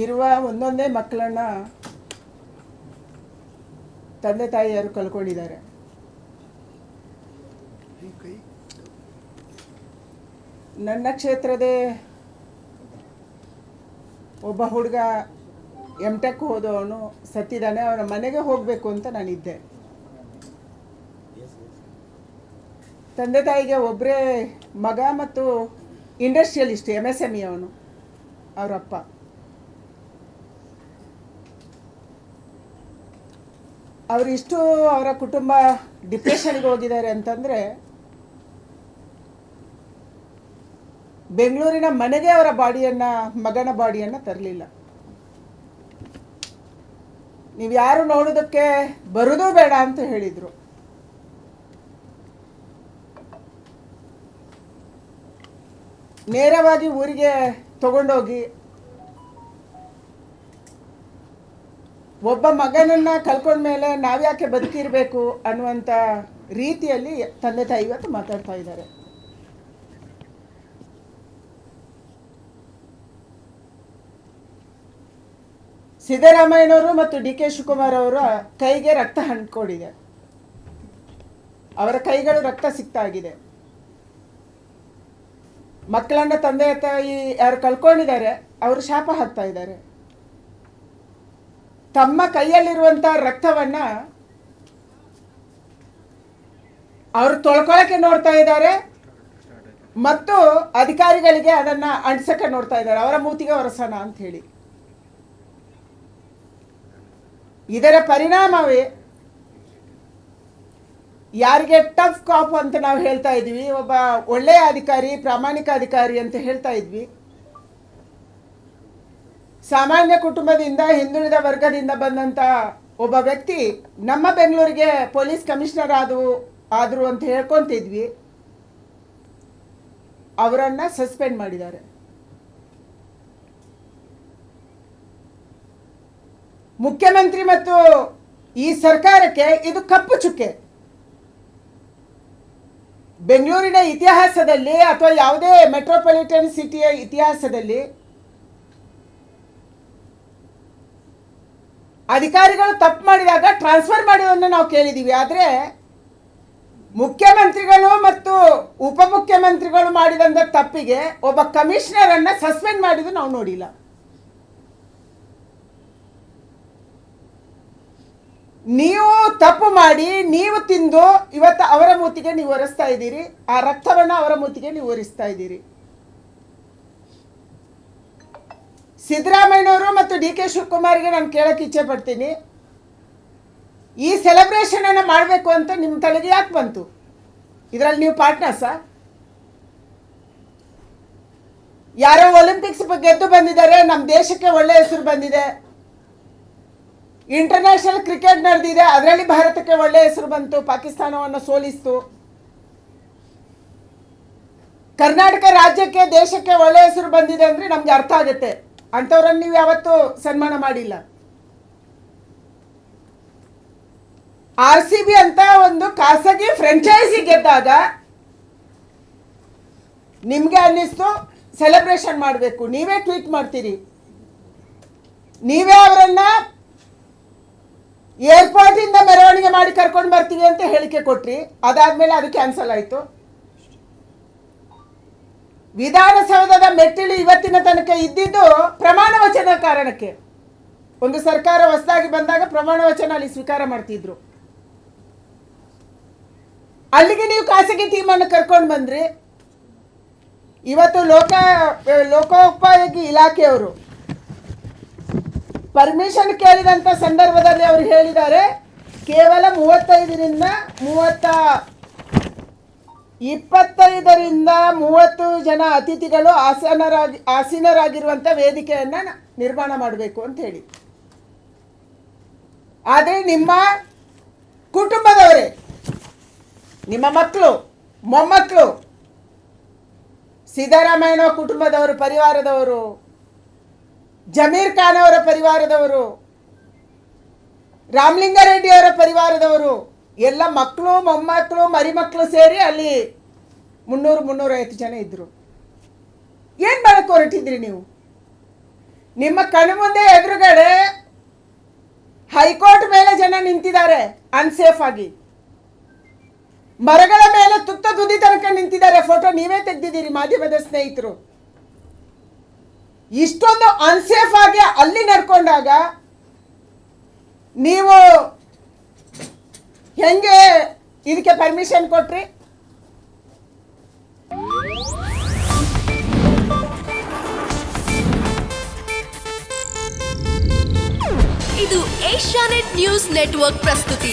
ಇರುವ ಒಂದೊಂದೇ ಮಕ್ಕಳನ್ನು ತಂದೆ ತಾಯಿಯರು ಕಳ್ಕೊಂಡಿದ್ದಾರೆ. ನನ್ನ ಕ್ಷೇತ್ರದೇ ಒಬ್ಬ ಹುಡುಗ MTech ಓದೋವನು ಸತ್ತಿದ್ದಾನೆ. ಅವನ ಮನೆಗೆ ಹೋಗಬೇಕು ಅಂತ ನಾನಿದ್ದೆ. ತಂದೆ ತಾಯಿಗೆ ಒಬ್ಬರೇ ಮಗ ಮತ್ತು ಇಂಡಸ್ಟ್ರಿಯಲಿಸ್ಟ್ MSME ಅವನು, ಅವರಪ್ಪ. ಅವರಿಷ್ಟು ಅವರ ಕುಟುಂಬ ಡಿಪ್ರೆಷನ್ಗೆ ಹೋಗಿದ್ದಾರೆ ಅಂತಂದರೆ ಬೆಂಗಳೂರಿನ ಮನೆಗೆ ಅವರ ಮಗನ ಬಾಡಿಯನ್ನು ತರಲಿಲ್ಲ. ನೀವು ಯಾರು ನೋಡೋದಕ್ಕೆ ಬರೋದು ಬೇಡ ಅಂತ ಹೇಳಿದರು. ನೇರವಾಗಿ ಊರಿಗೆ ತಗೊಂಡೋಗಿ ಒಬ್ಬ ಮಗನನ್ನು ಕಳ್ಕೊಂಡ್ಮೇಲೆ ನಾವ್ಯಾಕೆ ಬದುಕಿರಬೇಕು ಅನ್ನುವಂಥ ರೀತಿಯಲ್ಲಿ ತಂದೆ ತಾಯಿ ಇವತ್ತು ಮಾತಾಡ್ತಾ ಇದ್ದಾರೆ. ಸಿದ್ದರಾಮಯ್ಯನವರು ಮತ್ತು DK ಶಿವಕುಮಾರ್ ಅವರ ಕೈಗೆ ರಕ್ತ ಅಂಟ್ಕೊಂಡಿದೆ. ಅವರ ಕೈಗಳು ರಕ್ತ ಸಿಗ್ತಾ ಆಗಿದೆ. ಮಕ್ಕಳನ್ನ ತಂದೆ ತಾಯಿ ಯಾರು ಕಳ್ಕೊಂಡಿದ್ದಾರೆ ಅವರು ಶಾಪ ಹಾಕ್ತಾ ಇದ್ದಾರೆ. ತಮ್ಮ ಕೈಯಲ್ಲಿರುವಂಥ ರಕ್ತವನ್ನ ಅವರು ತೊಳ್ಕೊಳ್ಳೋಕ್ಕೆ ನೋಡ್ತಾ ಇದ್ದಾರೆ ಮತ್ತು ಅಧಿಕಾರಿಗಳಿಗೆ ಅದನ್ನು ಅಂಟಿಸಕ್ಕೆ ನೋಡ್ತಾ ಇದ್ದಾರೆ, ಅವರ ಮೂತಿಗೆ ಒರೆಸೋಣ ಅಂತ ಹೇಳಿ. ಇದರ ಪರಿಣಾಮವೇ ಯಾರಿಗೆ ಟಫ್ ಕಾಪ್ ಅಂತ ನಾವು ಹೇಳ್ತಾ ಇದ್ವಿ, ಒಬ್ಬ ಒಳ್ಳೆಯ ಅಧಿಕಾರಿ, ಪ್ರಾಮಾಣಿಕ ಅಧಿಕಾರಿ ಅಂತ ಹೇಳ್ತಾ ಇದ್ವಿ, ಸಾಮಾನ್ಯ ಕುಟುಂಬದಿಂದ ಹಿಂದುಳಿದ ವರ್ಗದಿಂದ ಬಂದಂಥ ಒಬ್ಬ ವ್ಯಕ್ತಿ ನಮ್ಮ ಬೆಂಗಳೂರಿಗೆ ಪೊಲೀಸ್ ಕಮಿಷನರ್ ಆದರು ಅಂತ ಹೇಳ್ಕೊತಿದ್ವಿ. ಅವರನ್ನು ಸಸ್ಪೆಂಡ್ ಮಾಡಿದ್ದಾರೆ. ಮುಖ್ಯಮಂತ್ರಿ ಮತ್ತು ಈ ಸರ್ಕಾರಕ್ಕೆ ಇದು ಕಪ್ಪು ಚುಕ್ಕೆ. ಬೆಂಗಳೂರಿನ ಇತಿಹಾಸದಲ್ಲಿ ಅಥವಾ ಯಾವುದೇ ಮೆಟ್ರೋಪಾಲಿಟನ್ ಸಿಟಿಯ ಇತಿಹಾಸದಲ್ಲಿ ಅಧಿಕಾರಿಗಳು ತಪ್ಪು ಮಾಡಿದಾಗ ಟ್ರಾನ್ಸ್ಫರ್ ಮಾಡೋದನ್ನು ನಾವು ಕೇಳಿದ್ದೀವಿ. ಆದರೆ ಮುಖ್ಯಮಂತ್ರಿಗಳು ಮತ್ತು ಉಪಮುಖ್ಯಮಂತ್ರಿಗಳು ಮಾಡಿದಂಥ ತಪ್ಪಿಗೆ ಒಬ್ಬ ಕಮಿಷನರನ್ನು ಸಸ್ಪೆಂಡ್ ಮಾಡಿದ್ದು ನಾವು ನೋಡಿಲ್ಲ. ನೀವು ತಪ್ಪು ಮಾಡಿ ನೀವು ತಿಂದು ಇವತ್ತು ಅವರ ಮೂತಿಗೆ ನೀವು ಒರೆಸ್ತಾ ಇದ್ದೀರಿ, ಆ ರಕ್ತವನ್ನು ಅವರ ಮೂತಿಗೆ ನೀವು ಒರೆಸ್ತಾ ಇದ್ದೀರಿ. ಸಿದ್ದರಾಮಯ್ಯನವರು ಮತ್ತು DK ಶಿವಕುಮಾರ್ಗೆ ನಾನು ಕೇಳಕ್ಕೆ ಇಚ್ಛೆ ಪಡ್ತೀನಿ, ಈ ಸೆಲೆಬ್ರೇಷನ್ ಅನ್ನು ಮಾಡಬೇಕು ಅಂತ ನಿಮ್ಮ ತಲೆಗೆ ಯಾಕೆ ಬಂತು? ಇದರಲ್ಲಿ ನೀವು ಪಾರ್ಟ್ನರ್ಸಾ? ಯಾರೋ ಒಲಿಂಪಿಕ್ಸ್ ಗೆದ್ದು ಬಂದಿದ್ದಾರೆ, ನಮ್ಮ ದೇಶಕ್ಕೆ ಒಳ್ಳೆ ಹೆಸರು ಬಂದಿದೆ, ಇಂಟರ್ನ್ಯಾಷನಲ್ ಕ್ರಿಕೆಟ್ ನಡೆದಿದೆ, ಅದರಲ್ಲಿ ಭಾರತಕ್ಕೆ ಒಳ್ಳೆ ಹೆಸರು ಬಂತು, ಪಾಕಿಸ್ತಾನವನ್ನು ಸೋಲಿಸ್ತು. ಕರ್ನಾಟಕ ರಾಜ್ಯಕ್ಕೆ ದೇಶಕ್ಕೆ ಒಳ್ಳೆ ಹೆಸರು ಬಂದಿದೆ ಅಂದರೆ ನಮ್ಗೆ ಅರ್ಥ ಆಗುತ್ತೆ. ಅಂಥವ್ರನ್ನು ನೀವು ಯಾವತ್ತೂ ಸನ್ಮಾನ ಮಾಡಿಲ್ಲ. RCB ಅಂತ ಒಂದು ಖಾಸಗಿ ಫ್ರೆಂಚೈಸಿ ಗೆದ್ದಾಗ ನಿಮಗೆ ಅನ್ನಿಸ್ತು ಸೆಲೆಬ್ರೇಷನ್ ಮಾಡಬೇಕು, ನೀವೇ ಟ್ವೀಟ್ ಮಾಡ್ತೀರಿ, ನೀವೇ ಅವರನ್ನ ಏರ್ಪೋರ್ಟಿಂದ ಮೆರವಣಿಗೆ ಮಾಡಿ ಕರ್ಕೊಂಡು ಬರ್ತೀವಿ ಅಂತ ಹೇಳಿಕೆ ಕೊಟ್ರಿ. ಅದಾದ್ಮೇಲೆ ಅದು ಕ್ಯಾನ್ಸಲ್ ಆಯಿತು. ವಿಧಾನಸೌಧದ ಮೆಟ್ಟಿಲು ಇವತ್ತಿನ ತನಕ ಇದ್ದಿದ್ದು ಪ್ರಮಾಣ ವಚನ ಕಾರಣಕ್ಕೆ. ಒಂದು ಸರ್ಕಾರ ಹೊಸದಾಗಿ ಬಂದಾಗ ಪ್ರಮಾಣ ವಚನ ಅಲ್ಲಿ ಸ್ವೀಕಾರ ಮಾಡ್ತಿದ್ರು. ಅಲ್ಲಿಗೆ ನೀವು ಖಾಸಗಿ ಟೀಮನ್ನು ಕರ್ಕೊಂಡು ಬಂದ್ರಿ. ಇವತ್ತು ಲೋಕೋಪಯೋಗಿ ಇಲಾಖೆಯವರು ಪರ್ಮಿಷನ್ ಕೇಳಿದಂಥ ಸಂದರ್ಭದಲ್ಲಿ ಅವರು ಹೇಳಿದ್ದಾರೆ, ಕೇವಲ 25ರಿಂದ 30 ಜನ ಅತಿಥಿಗಳು ಆಸೀನರಾಗಿರುವಂಥ ವೇದಿಕೆಯನ್ನು ನಿರ್ಮಾಣ ಮಾಡಬೇಕು ಅಂತ ಹೇಳಿ. ಆದರೆ ನಿಮ್ಮ ಕುಟುಂಬದವರೇ, ನಿಮ್ಮ ಮಕ್ಕಳು ಮೊಮ್ಮಕ್ಕಳು, ಸಿದ್ದರಾಮಯ್ಯನ ಕುಟುಂಬದವರು, ಪರಿವಾರದವರು, ಜಮೀರ್ ಖಾನ್ ಅವರ ಪರಿವಾರದವರು, ರಾಮಲಿಂಗಾರೆಡ್ಡಿ ಅವರ ಪರಿವಾರದವರು ಎಲ್ಲ ಮಕ್ಕಳು ಮೊಮ್ಮಕ್ಕಳು ಮರಿಮಕ್ಕಳು ಸೇರಿ ಅಲ್ಲಿ 300-350 ಜನ ಇದ್ದರು. ಏನು ಮಾಡಕ್ಕೆ ಹೊರಟಿದ್ರಿ ನೀವು? ನಿಮ್ಮ ಕಣ್ಮುಂದೆ ಎದುರುಗಡೆ ಹೈಕೋರ್ಟ್ ಮೇಲೆ ಜನ ನಿಂತಿದ್ದಾರೆ ಅನ್ಸೇಫ್ ಆಗಿ, ಮರಗಳ ಮೇಲೆ ತುತ್ತ ತುದಿ ತನಕ ನಿಂತಿದ್ದಾರೆ. ಫೋಟೋ ನೀವೇ ತೆಗೆದಿದ್ದೀರಿ ಮಾಧ್ಯಮದ ಸ್ನೇಹಿತರು. ಇಷ್ಟೊಂದು ಅನ್ಸೇಫ್ ಆಗಿ ಅಲ್ಲಿ ನಡ್ಕೊಂಡಾಗ ನೀವು ಹೆಂಗೆ ಇದಕ್ಕೆ ಪರ್ಮಿಷನ್ ಕೊಟ್ರಿ? ಇದು ಏಷ್ಯಾನೆಟ್ ನ್ಯೂಸ್ ನೆಟ್ವರ್ಕ್ ಪ್ರಸ್ತುತಿ.